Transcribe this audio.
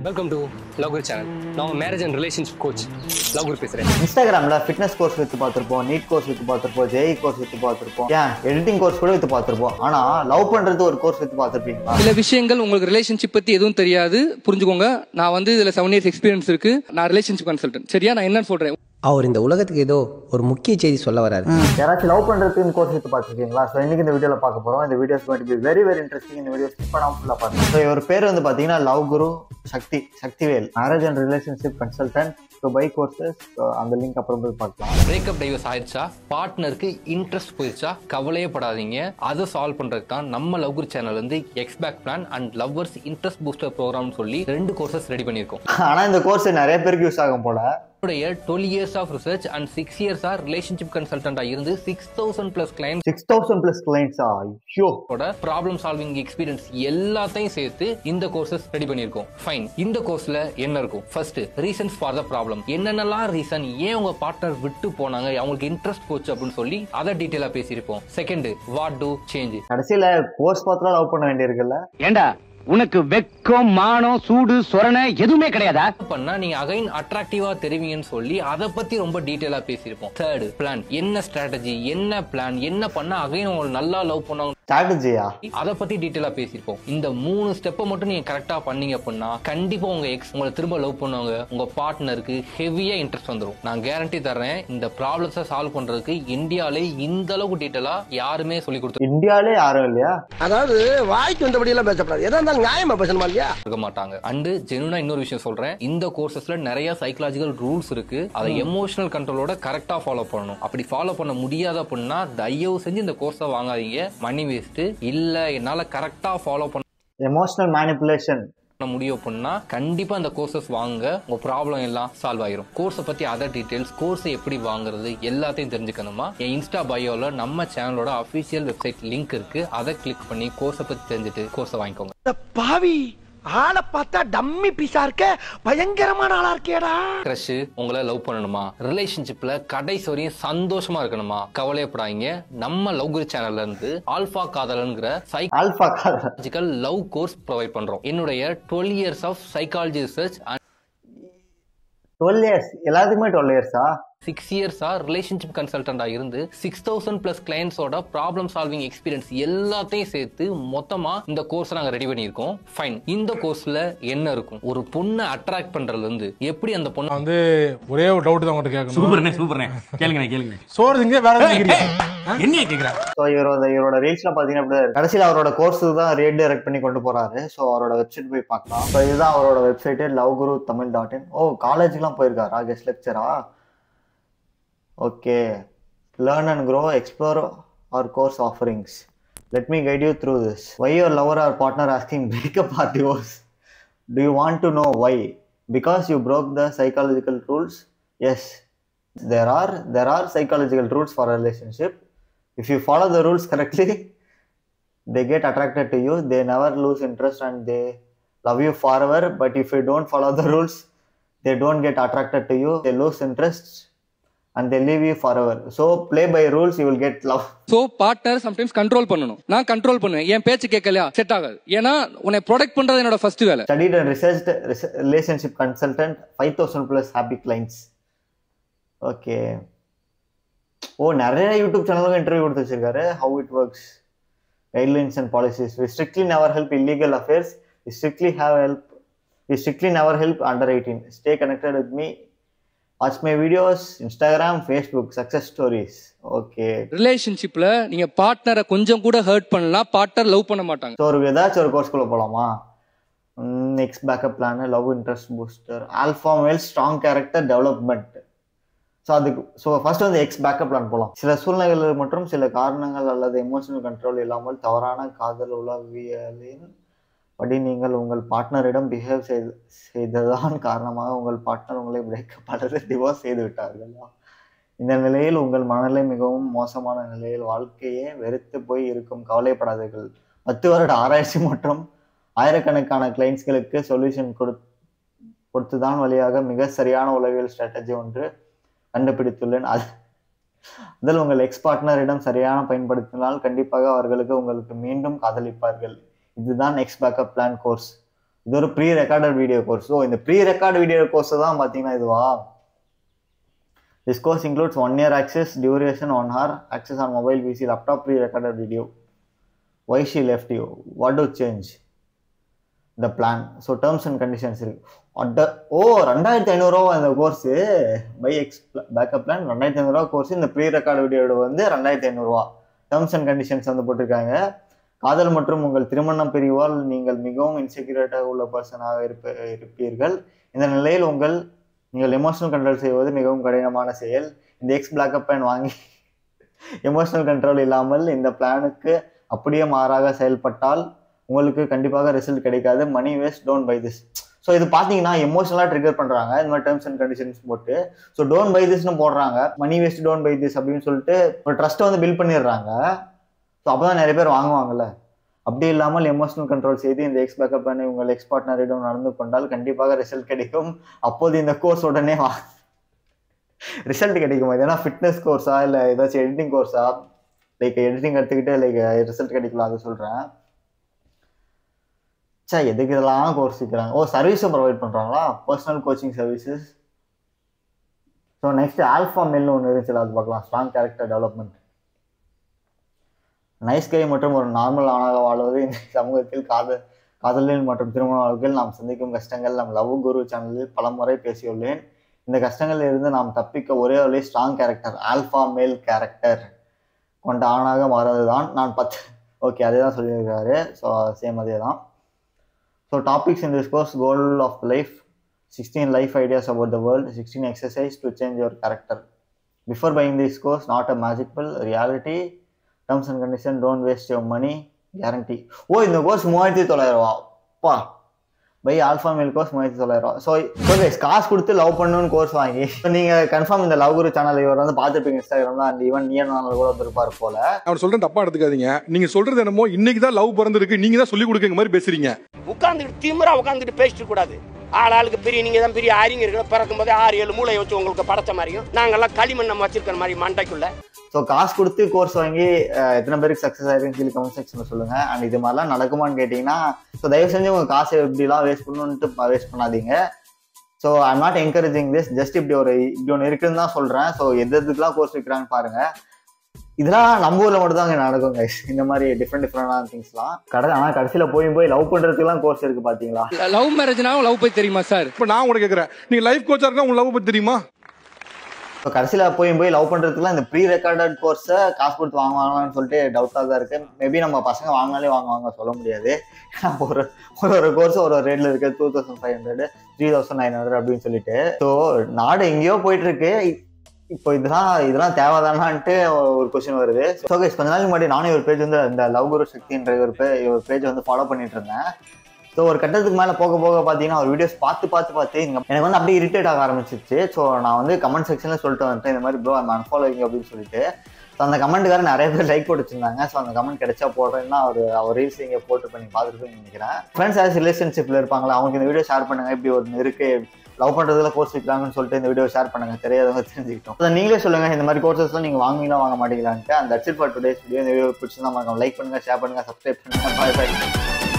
Welcome to Love Guru channel. நான் marriage and relationship coach Love Guru பேசுகிறேன். இன்ஸ்டாகிராமில் ஃபிட்னஸ் கோர்ஸ் வித்து பார்த்துருப்போம், நீட் கோர்ஸ் வித்து பார்த்துருப்போம், ஜேஇ கோர்ஸ் வித்து பார்த்துருப்போம், ஏன் எடிட்டிங் கோர்ஸ் கூட வித்து பார்த்துருப்போம். ஆனால் லவ் பண்ணுறது ஒரு கோர்ஸ் வித்து பார்த்துருப்பீங்களா? சில விஷயங்கள் உங்களுக்கு ரிலேஷன்ஷிப் பற்றி எதுவும் தெரியாது, புரிஞ்சுக்கோங்க. நான் இதில் 7 years எக்ஸ்பீரியன்ஸ் இருக்கு. நான் ரிலேஷன்ஷிப் கன்சல்டன்ட். சரியா? நான் என்னன்னு சொல்கிறேன். அவர் இந்த உலகத்துக்கு ஏதோ ஒரு முக்கிய செய்தி சொல்ல வராரு. யாராச்சும் லவ் பண்ணுறதுக்கு கோர்ஸ் வித்து பார்த்துருக்கீங்களா? ஸோ இன்னைக்கு இந்த வீடியோவில் பார்க்க போகிறோம். இந்த videos going to be very very interesting. இந்த வீடியோ ஸ்கிப் பண்ணாமல் ஃபுல்லாக பாருங்க. ஸோ இவர் பேர் பார்த்தீங்கன்னா love guru Sakthivel, marriage and relationship consultant. So buy courses அந்த லிங்க் அப்புறம் போய் பார்க்கலாம். பிரேக்கப் டைவர்ஸ் ஆயிடுச்சா, பார்ட்னருக்கு இன்ட்ரெஸ்ட் போயிடுச்சா, கவலையே படாதீங்க. அதை சால்வ் பண்றதுக்கு தான் நம்ம Love Guru channel ex back plan and lovers interest booster program சொல்லி 2 கோர்சஸ் ரெடி பண்ணியிருக்கோம். ஆனால் இந்த கோர்ஸ் நிறைய பேருக்கு யூஸ் ஆகும் போல. 12 years of research and 6 years relationship consultant இருந்து 6000 plus clients 6000 plus clients ஐயோ ப்ராப்ளம் சால்விங் எக்ஸ்பீரியன்ஸ் எல்லாத்தையும் சேர்த்து இந்த கோர்சஸ் ரெடி பண்ணியிருக்கோம். ஃபைன். இந்த கோர்ஸ்ல என்ன இருக்கும்? First, reasons for the problem. என்னென்னலாம் ரீசன், ஏன் உங்க பார்ட்னர் விட்டு போனாங்க, அவங்களுக்கு இன்ட்ரெஸ்ட் போச்சு அப்படின்னு சொல்லி அதை டீட்டெயிலா பேசியிருப்போம். Second, what to change. கடைசியில கோர்ஸ் பார்த்து லவ் பண்ண வேண்டியிருக்குல்ல. ஏண்டா உனக்கு வெக்கம், மானம், சூடு, சொரணை எதுவுமே கிடையாதா? பண்ணா நீங்க அகைன் அட்ராக்டிவா தெரிவிங்கன்னு சொல்லி அதை பத்தி ரொம்ப டீடைலா பேசியிருப்போம். Third, plan. என்ன ஸ்ட்ராட்டஜி, என்ன பிளான், என்ன பண்ணா அகைன் உங்களுக்கு நல்லா லவ் பண்ணாங்க ஸ்ட்ராட்டஜியா, அதை பத்தி டீடைலா பேசியிருப்போம். இந்த 3 ஸ்டெப்பை மட்டும் நீங்க கரெக்டா பண்ணீங்க அப்படின்னா கண்டிப்பா உங்க எக்ஸ் உங்களை திரும்ப லவ் பண்ணுவாங்க. உங்க பார்ட்னருக்கு ஹெவியா இன்ட்ரெஸ்ட் வந்துடும். நான் கேரண்டி தர்றேன். இந்த ப்ராப்ளம்ஸை சால்வ் பண்றதுக்கு இந்தியாலே இந்த அளவுக்கு டீடைலா யாருமே சொல்லி கொடுத்து இந்தியாலே யாரும் இல்லையா? அதாவது வாய்க்கு வந்தபடி எல்லாம் பேசப்படாது. எதா இருந்தாலும் நியாயமா பேசணுமா இல்லையா? இருக்க மாட்டாங்க. அண்ட் ஜெனுனா இன்னொரு விஷயம் சொல்றேன். இந்த கோர்சஸ்ல நிறைய சைக்காலஜிக்கல் ரூல்ஸ் இருக்கு. அதை எமோஷனல் கண்ட்ரோலோட கரெக்டா ஃபாலோ பண்ணணும். அப்படி ஃபாலோ பண்ண முடியாத அப்படின்னா தயவு செஞ்சு இந்த கோர்ஸை வாங்காதீங்க. Money waste. இல்ல என்னால கரெக்டா ஃபாலோ பண்ண எமோஷனல் மேனிபுலேஷன் முடியும் அப்படின்னா கண்டிப்பா இந்த கோர்சஸ் வாங்க. உங்க ப்ராப்ளம் எல்லாம் சால்வ் ஆயிரும். கோர்ஸை பத்தி அதர் டீடைல்ஸ், கோர்ஸை எப்படி வாங்குறது எல்லாத்தையும் தெரிஞ்சுக்கணுமா, என் இன்ஸ்டா பயோல நம்ம சேனலோட அபிஷியல் வெப்சைட் லிங்க் இருக்கு. அதை கிளிக் பண்ணி கோர்ஸை பத்தி தெரிஞ்சுட்டு கோர்ஸை வாங்கிக்கோங்க. பாவி ஆளை பார்த்தா டம்மி பீஸா இருக்க, பயங்கரமான ஆளா இருக்கேடா. கிரஷ் உங்களை லவ் பண்ணணுமா, ரிலேஷன்ஷிப்ல கடைசி வரையும் சந்தோஷமா இருக்கணுமா, கவலையப்படாதீங்க. நம்ம லவ்குரு சேனல்ல இருந்து ஆல்பா காதலன்கிற சைக்காலஜிக்கல் லவ் கோர்ஸ் ப்ரொவைட் பண்றோம். என்னுடைய 12 years of psychology research and 12 years எல்லாத்துக்குமே 12 years-ஆ? 6 years ரிலேஷன்ஷிப் கன்சல்டண்டா இருந்து 6000 plus கிளைண்ட்ஸோட ப்ராப்ளம் சால்விங் எக்ஸ்பீரியன்ஸ் எல்லாத்தையும் சேர்த்து மொத்தமா இந்த கோர்ஸ் நாங்க ரெடி பண்ணியிருக்கோம். ஃபைன். இந்த கோர்ஸ்ல என்ன இருக்கும்? ஒரு பொண்ணை அட்ராக்ட் பண்றதுல இருந்து எப்படி அந்த பொண்ணு ஒரே ஒரு டவுட் தான் உங்ககிட்ட கேட்கணும். சூப்பர்னே கேளுங்க. சோறுங்க வேற என்ன கேக்குறேன். ஸோ இவரோட ரீல்ஸ்ல பாத்தீங்கன்னா கடைசியில் அவரோட கோர்ஸ் தான் ரீடைரக்ட் பண்ணி கொண்டு போறாரு. ஸோ அவரோட வெப்சைட் போய் பார்க்கலாம். ஸோ இதுதான் அவரோட வெப்சைட் loveguru.tamil.in. ஓ, காலேஜுக்குலாம் போயிருக்காரா? கெஸ்ட் லெக்சரா? Okay, learn and grow, explore our course offerings. Let me guide you through this. Why your lover or partner asking breakup or divorce? Do you want to know why? Because you broke the psychological rules? Yes, there are psychological rules for a relationship. If you follow the rules correctly, they get attracted to you, they never lose interest and they love you forever. But if you don't follow the rules, they don't get attracted to you, they lose interest and they leave you forever. So play by rules, you will get love. So partner sometimes control பண்ணணும். நான் control பண்ணுவேன். என் பேச்சு கேட்கலையா set ஆகாது. ஏன்னா உன்னை protect பண்றது என்னோட ஃபர்ஸ்ட் வேலை. Studied and researched relationship consultant, 5000 plus happy clients. Okay. ஓ, நிறைய யூடியூப் சேனலுக்கு இன்டர்வியூ கொடுத்து வச்சிருக்காரு. How it works, guidelines and policies. We strictly never help illegal affairs. We strictly never help under 18. Stay connected with me. Watch my videos, Instagram, Facebook, success stories. Okay. ரிலேஷன்ஷிப்ல நீங்க பார்ட்னரை கொஞ்சம் கூட hurt பண்ணலாம், partner love பண்ண மாட்டாங்க. So ஒரு ஏதாச்சும் ஒரு கோர்ஸ்குள்ள போலாமா? Next backup plan, love interest booster, alpha male strong character development. So first ex backup plan போகலாம். சில சூழ்நிலைகள் மற்றும் சில காரணங்கள் அல்லது எமோஷனல் கண்ட்ரோல் இல்லாமல் தவறான காதல் உளவியலின் படி நீங்கள் உங்கள் பார்ட்னரிடம் பிஹேவ் செய்ததான் காரணமாக உங்கள் பார்ட்னர் உங்களை பிரேக்கப் அல்லது டிவோர்ஸ் செய்து விட்டார்கள். இந்த நிலையில் உங்கள் மனநிலை மிகவும் மோசமான நிலையில் வாழ்க்கையே வெறுத்து போய் இருக்கும். கவலைப்படாதீர்கள். 10 வருட ஆராய்ச்சி மற்றும் ஆயிரக்கணக்கான கிளைண்ட்ஸ்களுக்கு சொல்யூஷன் கொடுத்துதான் வழியாக மிக சரியான உளவியல் ஸ்ட்ராட்டஜி ஒன்று கண்டுபிடித்துள்ளேன். அதில் உங்கள் எக்ஸ் பார்ட்னரிடம் சரியான பயன்படுத்தினால் கண்டிப்பாக அவர்களுக்கு உங்களுக்கு மீண்டும் காதலிப்பார்கள். இதுதான் எக்ஸ் பேக்கப் பிளான் கோர்ஸ். இது ஒரு pre recorded video course. So இந்த ப்ரீ ரெக்கார்ட் வீடியோ கோர்ஸ் தான் பார்த்தீங்கன்னா இதுவா. This course includes 1 year access, duration 1 hour, access on mobile, PC, laptop, pre-recorded video. Why she left you? What to change? The plan. So terms and conditions. ஓ 2500 ரூபா இந்த course. By backup plan 2500 ரூபா course. இந்த pre record வீடியோட வந்து 2500 ரூபா. Terms and conditions வந்து போட்டிருக்காங்க. காதல் மற்றும் உங்கள் திருமணம் பிரிவால் நீங்கள் மிகவும் இன்செக்யூரிட்டாக உள்ள பர்சனாக இருப்பீர்கள். இந்த நிலையில் நீங்கள் எமோஷனல் கண்ட்ரோல் செய்வது மிகவும் கடினமான செயல். இந்த எக்ஸ் பிளாக்கப் பிளான் வாங்கி எமோஷனல் கண்ட்ரோல் இல்லாமல் இந்த பிளானுக்கு அப்படியே மாறாக செயல்பட்டால் உங்களுக்கு கண்டிப்பாக ரிசல்ட் கிடைக்காது. Money waste, don't buy this. So இது பார்த்தீங்கன்னா எமோஷனலாக ட்ரிகர் பண்ணுறாங்க இந்த மாதிரி டேர்ம்ஸ் அண்ட் கண்டிஷன்ஸ் போட்டு. ஸோ டோன்ட் பை திஸ்னு போடுறாங்க. Money waste, don't buy this அப்படின்னு சொல்லிட்டு ஒரு ட்ரஸ்ட்டை வந்து பில்ட் பண்ணிடுறாங்க. ஸோ அப்போ தான் நிறைய பேர் வாங்குவாங்கல்ல. அப்படி இல்லாமல் எமோஷனல் கண்ட்ரோல் செய்து இந்த எக்ஸ் பேக்கப் பண்ணி உங்கள் எக்ஸ் பார்ட்னரிடம் நடந்து கொண்டால் கண்டிப்பாக ரிசல்ட் கிடைக்கும். அப்போது இந்த கோர்ஸ் உடனே ரிசல்ட் கிடைக்கும். இது ஏன்னா ஃபிட்னஸ் கோர்ஸா இல்லை ஏதாச்சும் எடிட்டிங் கோர்ஸா? லைக் எடிட்டிங் எடுத்துக்கிட்டு லைக் ரிசல்ட் கிடைக்கலாம் அது சொல்கிறேன். எதுக்கு இதெல்லாம் கோர்ஸ் இருக்கிறாங்க? ஓ சர்வீஸும் ப்ரொவைட் பண்ணுறாங்களா? Personal coaching services. So next alpha மெல்னு ஒன்று இருந்துச்சு, அது பார்க்கலாம். Strong character development. Nice guy மற்றும் ஒரு நார்மல் ஆணாக வாழ்வது இந்த சமூகத்தில் காதலில் மற்றும் திருமண வாழ்க்கையில் நாம் சந்திக்கும் கஷ்டங்கள் நம் லவ் குரு சேனலில் பல முறை பேசியுள்ளேன். இந்த கஷ்டங்களில் இருந்து நாம் தப்பிக்க ஒரே வழி ஸ்ட்ராங் கேரக்டர், ஆல்ஃபா மேல் கேரக்டர் கொண்ட ஆணாக மாறுவது தான். நான் ஓகே அதே தான் சொல்லியிருக்காரு. ஸோ சேம் அதே தான். So topics in this course: goal of life, 16 life ideas about the world, 16 exercise to change your character. Before buying this course, not a magic pill, reality. Terms and conditions, don't waste your money, guarantee. ஓ இந்த course 3900 ரூபா. அப்பா by alpha மேல் course 3900 ரூபா. So காசு கொடுத்து love பண்ணணும்னு course வாங்கி நீங்கள் கன்ஃபார்ம் இந்த லவ் குரு சேனல் இவர் வந்து பார்த்துருப்பீங்க இன்ஸ்டாகிராம்ல. அந்த ஈவன் நீ நாள் கூட வந்திருப்பார் போல. அவர் சொல்றேன் தப்பா எடுத்துக்காதீங்க. நீங்க சொல்றது என்னமோ இன்னைக்கு தான் லவ் பிறந்திருக்கு, நீங்க தான் சொல்லி கொடுக்குற மாதிரி பேசுறீங்க. உட்காந்துட்டு திமிரா உட்காந்துட்டு பேசிட்டு கூடாது. ஆளுக்கு பெரிய நீங்க தான் பெரிய அறிஞர்கள். பிறக்கும் போதே 6-7 மூளை வச்சு உங்களுக்கு படைச்ச மாதிரியும் நாங்கெல்லாம் களிமண் நம்ம வச்சிருக்கிற மாதிரி மண்டைக்குள்ள. ஸோ காசு கொடுத்து கோர்ஸ் வாங்கி எத்தனை பேருக்கு சக்ஸஸ் ஆயிருக்குன்னு சொல்லி கமெண்ட் செக்ஷனில் சொல்லுங்க. அண்ட் இது மாதிரிலாம் நடக்குமான்னு கேட்டிங்கன்னா ஸோ தயவு செஞ்சு உங்கள் காசை எப்படிலாம் வேஸ்ட் பண்ணணுன்ட்டு வேஸ்ட் பண்ணாதீங்க. So I'm not encouraging this. Just இப்படி ஒன்று இருக்குன்னு தான் சொல்கிறேன். ஸோ எதுக்கெல்லாம் கோர்ஸ் வைக்கிறான்னு பாருங்க. இதெல்லாம் நம்ம ஊரில் மட்டும் தான் நடக்கும் கைஸ். இந்த மாதிரி டிஃப்ரெண்டான திங்ஸ்லாம் ஆனால் கடைசியில் போய் லவ் பண்ணுறதுக்குலாம் கோர்ஸ் இருக்கு பார்த்தீங்களா? லவ் மேரேஜ்னா லவ் பற்றி தெரியுமா சார்? இப்போ நான் கூட கேட்குறேன், நீங்கள் லைஃப் கோச்சா இருக்கா, உங்களுக்கு லவ் பற்றி தெரியுமா? ஸோ கடைசியில் போய் லவ் பண்ணுறதுக்குலாம் இந்த ப்ரீ ரெக்கார்டட் கோர்ஸை காசு கொடுத்து வாங்குவாங்களான்னு சொல்லிட்டு டவுட்டாக தான் இருக்குது. மேபி நம்ம பசங்க வாங்கினாலே வாங்குவாங்க, சொல்ல முடியாது. ஒரு கோர்ஸ் ஒரு ரேட்டில் இருக்குது. 2500, 3900 அப்படின்னு சொல்லிட்டு. ஸோ நாடு எங்கேயோ போயிட்டு இருக்கு. இப்போ இதெல்லாம் தேவைதானான்ட்டு ஒரு கொஸ்டின் வருது. ஸோ கொஞ்ச நாள் முன்னாடி நானும் ஒரு பேஜ் வந்து இந்த லவ் குரு சக்தின்ற ஒரு பேஜ் வந்து ஃபாலோ பண்ணிட்டு இருந்தேன். ஸோ ஒரு கட்டத்துக்கு மேலே போக பார்த்தீங்கன்னா ஒரு வீடியோஸ் பார்த்து எனக்கு வந்து அப்படியே இரிட்டேட் ஆக ஆரம்பிச்சிருச்சு. ஸோ நான் வந்து கமெண்ட் செக்ஷனில் சொல்லிட்டு வந்துட்டேன் இந்த மாதிரி ப்ரோ ஐம் அன்ஃபாலோவிங் அப்படின்னு சொல்லிட்டு. ஸோ அந்த கமெண்ட்டுக்கார நிறைய பேர் லைக் போட்டு வச்சிருந்தாங்க. ஸோ அந்த கமெண்ட் கிடைச்சா போடுறேன்னா அவர் ரீல்ஸ் இங்கே போட்டு பண்ணி பார்த்துருப்பேன்னு நினைக்கிறேன். ஃப்ரெண்ட்ஸ் யாராவது ரிலேஷன்ஷிப்பில் இருப்பாங்களா, அவங்களுக்கு இந்த வீடியோ ஷேர் பண்ணுங்க. இப்படி ஒன்று இருக்கு, லவ் பண்ணுறதுல கோர்ஸ் வைக்கிறாங்கன்னு சொல்லிட்டு இந்த வீடியோ ஷேர் பண்ணுங்க, தெரியாதவங்க தெரிஞ்சுக்கிட்டோம். ஸோ நீங்களே சொல்லுங்க இந்த மாதிரி கோர்சஸ்லாம் நீங்கள் வாங்குவீங்களா வாங்க மாட்டீங்களான்ட்டு. அந்த that's it for today's video. இந்த வீடியோ பிடிச்சிருந்தா லைக் பண்ணுங்க, ஷேர் பண்ணுங்க, சப்ஸ்கிரைப் பண்ணுங்க. பாய் பாய்.